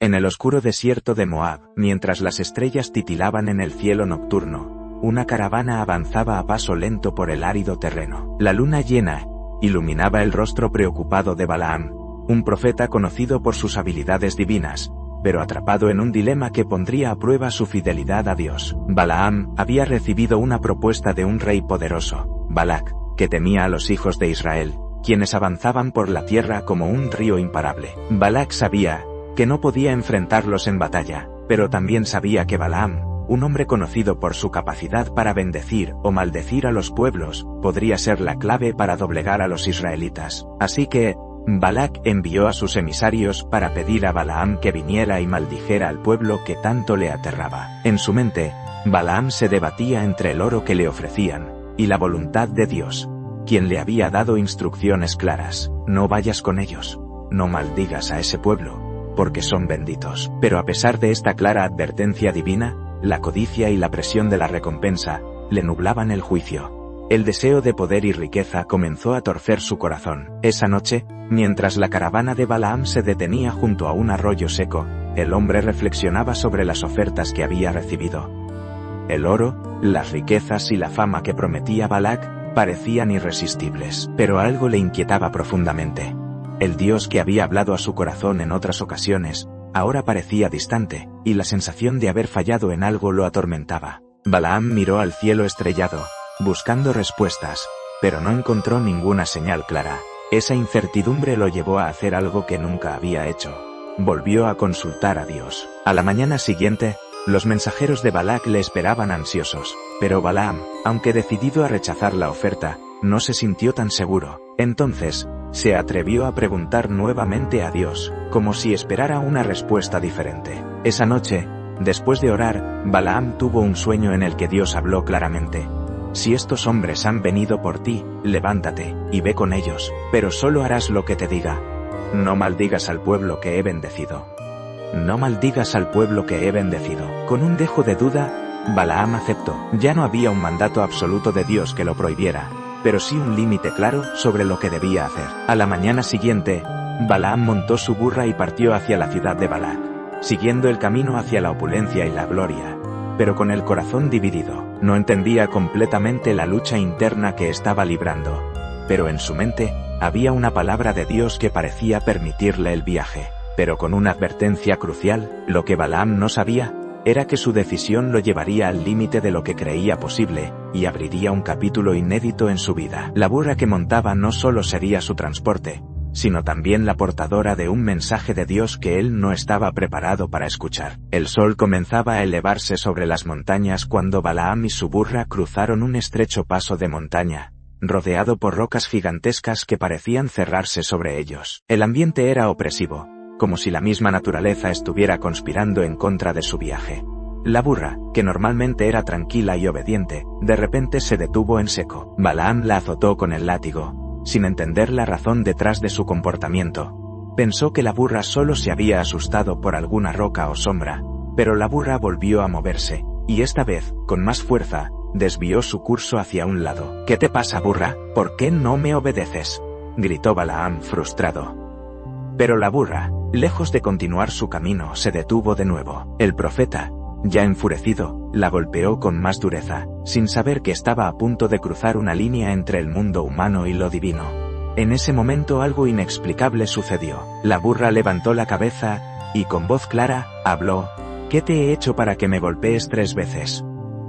En el oscuro desierto de Moab, mientras las estrellas titilaban en el cielo nocturno, una caravana avanzaba a paso lento por el árido terreno. La luna llena iluminaba el rostro preocupado de Balaam, un profeta conocido por sus habilidades divinas, pero atrapado en un dilema que pondría a prueba su fidelidad a Dios. Balaam había recibido una propuesta de un rey poderoso, Balac, que temía a los hijos de Israel, quienes avanzaban por la tierra como un río imparable. Balac sabía que no podía enfrentarlos en batalla, pero también sabía que Balaam, un hombre conocido por su capacidad para bendecir o maldecir a los pueblos, podría ser la clave para doblegar a los israelitas. Así que, Balac envió a sus emisarios para pedir a Balaam que viniera y maldijera al pueblo que tanto le aterraba. En su mente, Balaam se debatía entre el oro que le ofrecían y la voluntad de Dios, quien le había dado instrucciones claras: no vayas con ellos, no maldigas a ese pueblo, porque son benditos. Pero a pesar de esta clara advertencia divina, la codicia y la presión de la recompensa le nublaban el juicio. El deseo de poder y riqueza comenzó a torcer su corazón. Esa noche, mientras la caravana de Balaam se detenía junto a un arroyo seco, el hombre reflexionaba sobre las ofertas que había recibido. El oro, las riquezas y la fama que prometía Balac parecían irresistibles, pero algo le inquietaba profundamente. El Dios que había hablado a su corazón en otras ocasiones, ahora parecía distante, y la sensación de haber fallado en algo lo atormentaba. Balaam miró al cielo estrellado, buscando respuestas, pero no encontró ninguna señal clara. Esa incertidumbre lo llevó a hacer algo que nunca había hecho. Volvió a consultar a Dios. A la mañana siguiente, los mensajeros de Balac le esperaban ansiosos, pero Balaam, aunque decidido a rechazar la oferta, no se sintió tan seguro. Entonces, se atrevió a preguntar nuevamente a Dios, como si esperara una respuesta diferente. Esa noche, después de orar, Balaam tuvo un sueño en el que Dios habló claramente. Si estos hombres han venido por ti, levántate, y ve con ellos, pero solo harás lo que te diga. No maldigas al pueblo que he bendecido. No maldigas al pueblo que he bendecido. Con un dejo de duda, Balaam aceptó. Ya no había un mandato absoluto de Dios que lo prohibiera, pero sí un límite claro sobre lo que debía hacer. A la mañana siguiente, Balaam montó su burra y partió hacia la ciudad de Balac, siguiendo el camino hacia la opulencia y la gloria, pero con el corazón dividido. No entendía completamente la lucha interna que estaba librando, pero en su mente había una palabra de Dios que parecía permitirle el viaje, pero con una advertencia crucial. Lo que Balaam no sabía era que su decisión lo llevaría al límite de lo que creía posible, y abriría un capítulo inédito en su vida. La burra que montaba no solo sería su transporte, sino también la portadora de un mensaje de Dios que él no estaba preparado para escuchar. El sol comenzaba a elevarse sobre las montañas cuando Balaam y su burra cruzaron un estrecho paso de montaña, rodeado por rocas gigantescas que parecían cerrarse sobre ellos. El ambiente era opresivo, como si la misma naturaleza estuviera conspirando en contra de su viaje. La burra, que normalmente era tranquila y obediente, de repente se detuvo en seco. Balaam la azotó con el látigo, sin entender la razón detrás de su comportamiento. Pensó que la burra solo se había asustado por alguna roca o sombra, pero la burra volvió a moverse, y esta vez, con más fuerza, desvió su curso hacia un lado. ¿Qué te pasa, burra? ¿Por qué no me obedeces?, gritó Balaam frustrado. Pero la burra, lejos de continuar su camino, se detuvo de nuevo. El profeta, ya enfurecido, la golpeó con más dureza, sin saber que estaba a punto de cruzar una línea entre el mundo humano y lo divino. En ese momento algo inexplicable sucedió. La burra levantó la cabeza, y con voz clara, habló: ¿Qué te he hecho para que me golpees 3 veces?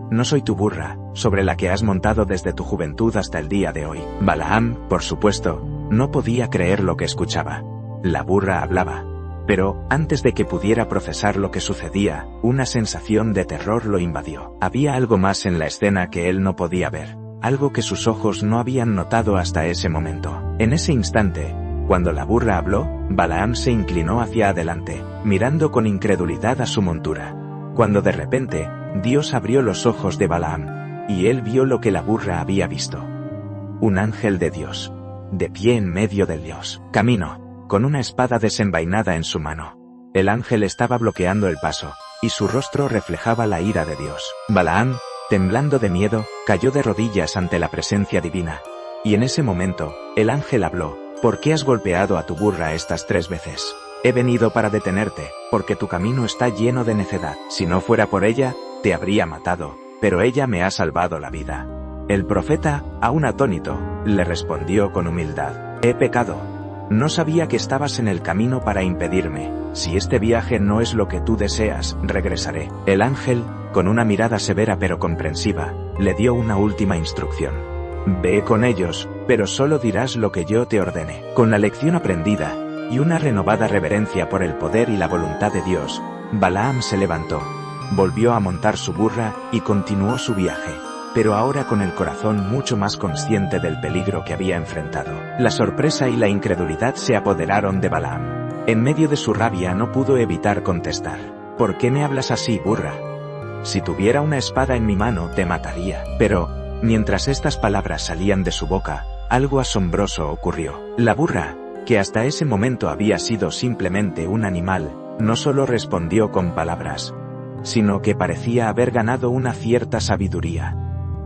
No soy tu burra, sobre la que has montado desde tu juventud hasta el día de hoy. Balaam, por supuesto, no podía creer lo que escuchaba. La burra hablaba. Pero, antes de que pudiera procesar lo que sucedía, una sensación de terror lo invadió. Había algo más en la escena que él no podía ver, algo que sus ojos no habían notado hasta ese momento. En ese instante, cuando la burra habló, Balaam se inclinó hacia adelante, mirando con incredulidad a su montura. Cuando de repente, Dios abrió los ojos de Balaam, y él vio lo que la burra había visto. Un ángel de Dios, de pie en medio del Dios camino, con una espada desenvainada en su mano. El ángel estaba bloqueando el paso, y su rostro reflejaba la ira de Dios. Balaam, temblando de miedo, cayó de rodillas ante la presencia divina. Y en ese momento, el ángel habló: ¿Por qué has golpeado a tu burra estas 3 veces? He venido para detenerte, porque tu camino está lleno de necedad. Si no fuera por ella, te habría matado, pero ella me ha salvado la vida. El profeta, aún atónito, le respondió con humildad: he pecado. No sabía que estabas en el camino para impedirme. Si este viaje no es lo que tú deseas, regresaré. El ángel, con una mirada severa pero comprensiva, le dio una última instrucción. Ve con ellos, pero solo dirás lo que yo te ordene. Con la lección aprendida, y una renovada reverencia por el poder y la voluntad de Dios, Balaam se levantó, volvió a montar su burra y continuó su viaje, pero ahora con el corazón mucho más consciente del peligro que había enfrentado. La sorpresa y la incredulidad se apoderaron de Balaam. En medio de su rabia no pudo evitar contestar: ¿por qué me hablas así, burra? Si tuviera una espada en mi mano te mataría. Pero, mientras estas palabras salían de su boca, algo asombroso ocurrió. La burra, que hasta ese momento había sido simplemente un animal, no solo respondió con palabras, sino que parecía haber ganado una cierta sabiduría,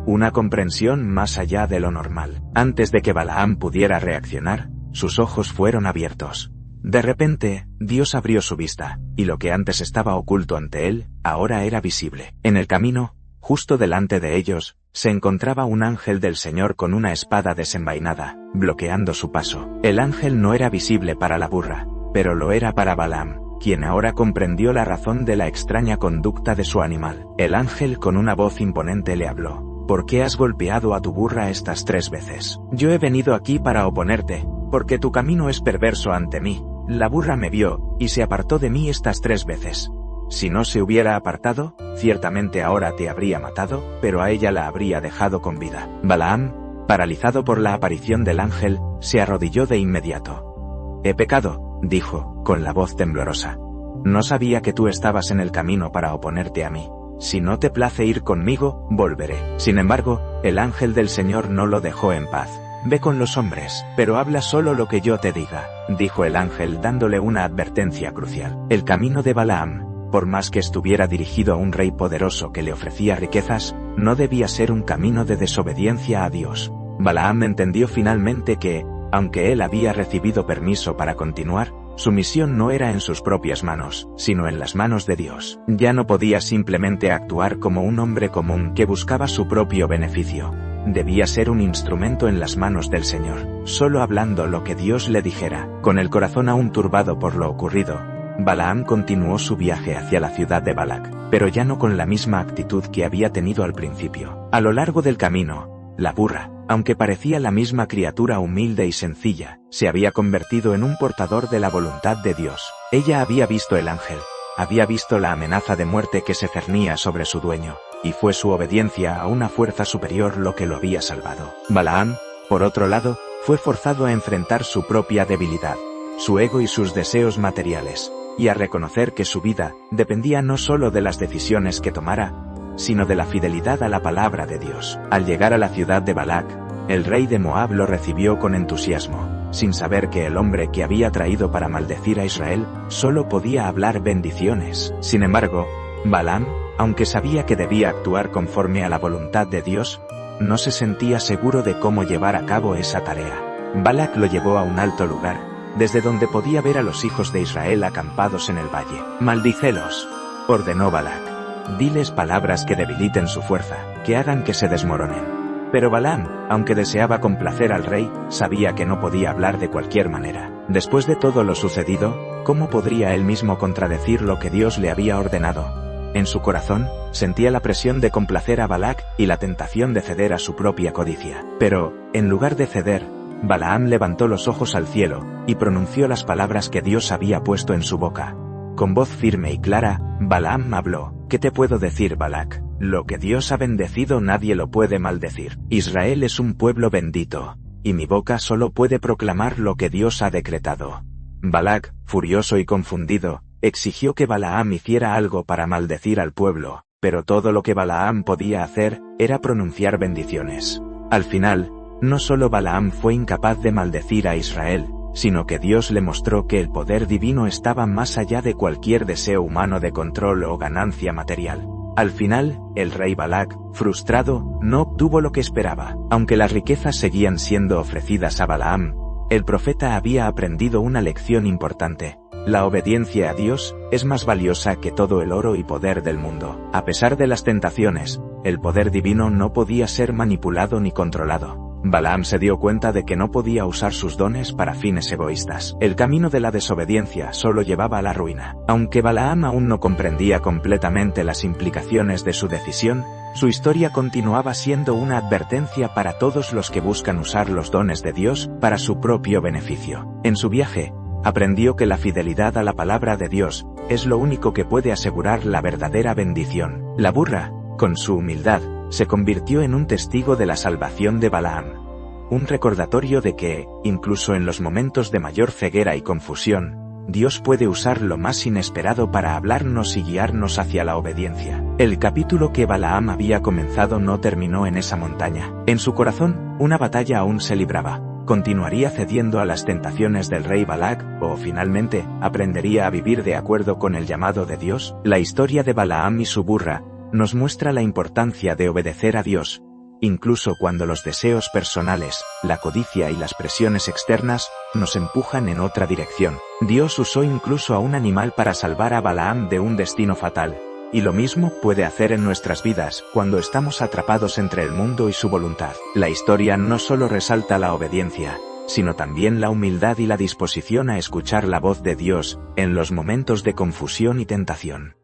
una comprensión más allá de lo normal. Antes de que Balaam pudiera reaccionar, sus ojos fueron abiertos. De repente, Dios abrió su vista, y lo que antes estaba oculto ante él, ahora era visible. En el camino, justo delante de ellos, se encontraba un ángel del Señor con una espada desenvainada, bloqueando su paso. El ángel no era visible para la burra, pero lo era para Balaam, quien ahora comprendió la razón de la extraña conducta de su animal. El ángel con una voz imponente le habló: ¿por qué has golpeado a tu burra estas 3 veces? Yo he venido aquí para oponerte, porque tu camino es perverso ante mí. La burra me vio, y se apartó de mí estas 3 veces. Si no se hubiera apartado, ciertamente ahora te habría matado, pero a ella la habría dejado con vida. Balaam, paralizado por la aparición del ángel, se arrodilló de inmediato. He pecado, dijo, con la voz temblorosa. No sabía que tú estabas en el camino para oponerte a mí. Si no te place ir conmigo, volveré. Sin embargo, el ángel del Señor no lo dejó en paz. Ve con los hombres, pero habla solo lo que yo te diga, dijo el ángel dándole una advertencia crucial. El camino de Balaam, por más que estuviera dirigido a un rey poderoso que le ofrecía riquezas, no debía ser un camino de desobediencia a Dios. Balaam entendió finalmente que, aunque él había recibido permiso para continuar, su misión no era en sus propias manos, sino en las manos de Dios. Ya no podía simplemente actuar como un hombre común que buscaba su propio beneficio. Debía ser un instrumento en las manos del Señor, solo hablando lo que Dios le dijera. Con el corazón aún turbado por lo ocurrido, Balaam continuó su viaje hacia la ciudad de Balac, pero ya no con la misma actitud que había tenido al principio. A lo largo del camino, la burra, aunque parecía la misma criatura humilde y sencilla, se había convertido en un portador de la voluntad de Dios. Ella había visto el ángel, había visto la amenaza de muerte que se cernía sobre su dueño, y fue su obediencia a una fuerza superior lo que lo había salvado. Balaam, por otro lado, fue forzado a enfrentar su propia debilidad, su ego y sus deseos materiales, y a reconocer que su vida dependía no solo de las decisiones que tomara, sino de la fidelidad a la palabra de Dios. Al llegar a la ciudad de Balac, el rey de Moab lo recibió con entusiasmo, sin saber que el hombre que había traído para maldecir a Israel solo podía hablar bendiciones. Sin embargo, Balaam, aunque sabía que debía actuar conforme a la voluntad de Dios, no se sentía seguro de cómo llevar a cabo esa tarea. Balac lo llevó a un alto lugar, desde donde podía ver a los hijos de Israel acampados en el valle. «Maldícelos», ordenó Balac. «Diles palabras que debiliten su fuerza, que hagan que se desmoronen». Pero Balaam, aunque deseaba complacer al rey, sabía que no podía hablar de cualquier manera. Después de todo lo sucedido, ¿cómo podría él mismo contradecir lo que Dios le había ordenado? En su corazón, sentía la presión de complacer a Balac y la tentación de ceder a su propia codicia. Pero, en lugar de ceder, Balaam levantó los ojos al cielo, y pronunció las palabras que Dios había puesto en su boca. Con voz firme y clara, Balaam habló: «¿Qué te puedo decir, Balac? Lo que Dios ha bendecido nadie lo puede maldecir. Israel es un pueblo bendito, y mi boca solo puede proclamar lo que Dios ha decretado». Balac, furioso y confundido, exigió que Balaam hiciera algo para maldecir al pueblo, pero todo lo que Balaam podía hacer era pronunciar bendiciones. Al final, no solo Balaam fue incapaz de maldecir a Israel, sino que Dios le mostró que el poder divino estaba más allá de cualquier deseo humano de control o ganancia material. Al final, el rey Balac, frustrado, no obtuvo lo que esperaba. Aunque las riquezas seguían siendo ofrecidas a Balaam, el profeta había aprendido una lección importante. La obediencia a Dios es más valiosa que todo el oro y poder del mundo. A pesar de las tentaciones, el poder divino no podía ser manipulado ni controlado. Balaam se dio cuenta de que no podía usar sus dones para fines egoístas. El camino de la desobediencia solo llevaba a la ruina. Aunque Balaam aún no comprendía completamente las implicaciones de su decisión, su historia continuaba siendo una advertencia para todos los que buscan usar los dones de Dios para su propio beneficio. En su viaje, aprendió que la fidelidad a la palabra de Dios es lo único que puede asegurar la verdadera bendición. La burra, con su humildad, se convirtió en un testigo de la salvación de Balaam. Un recordatorio de que, incluso en los momentos de mayor ceguera y confusión, Dios puede usar lo más inesperado para hablarnos y guiarnos hacia la obediencia. El capítulo que Balaam había comenzado no terminó en esa montaña. En su corazón, una batalla aún se libraba. ¿Continuaría cediendo a las tentaciones del rey Balac, o finalmente, aprendería a vivir de acuerdo con el llamado de Dios? La historia de Balaam y su burra nos muestra la importancia de obedecer a Dios, incluso cuando los deseos personales, la codicia y las presiones externas nos empujan en otra dirección. Dios usó incluso a un animal para salvar a Balaam de un destino fatal, y lo mismo puede hacer en nuestras vidas cuando estamos atrapados entre el mundo y su voluntad. La historia no solo resalta la obediencia, sino también la humildad y la disposición a escuchar la voz de Dios en los momentos de confusión y tentación.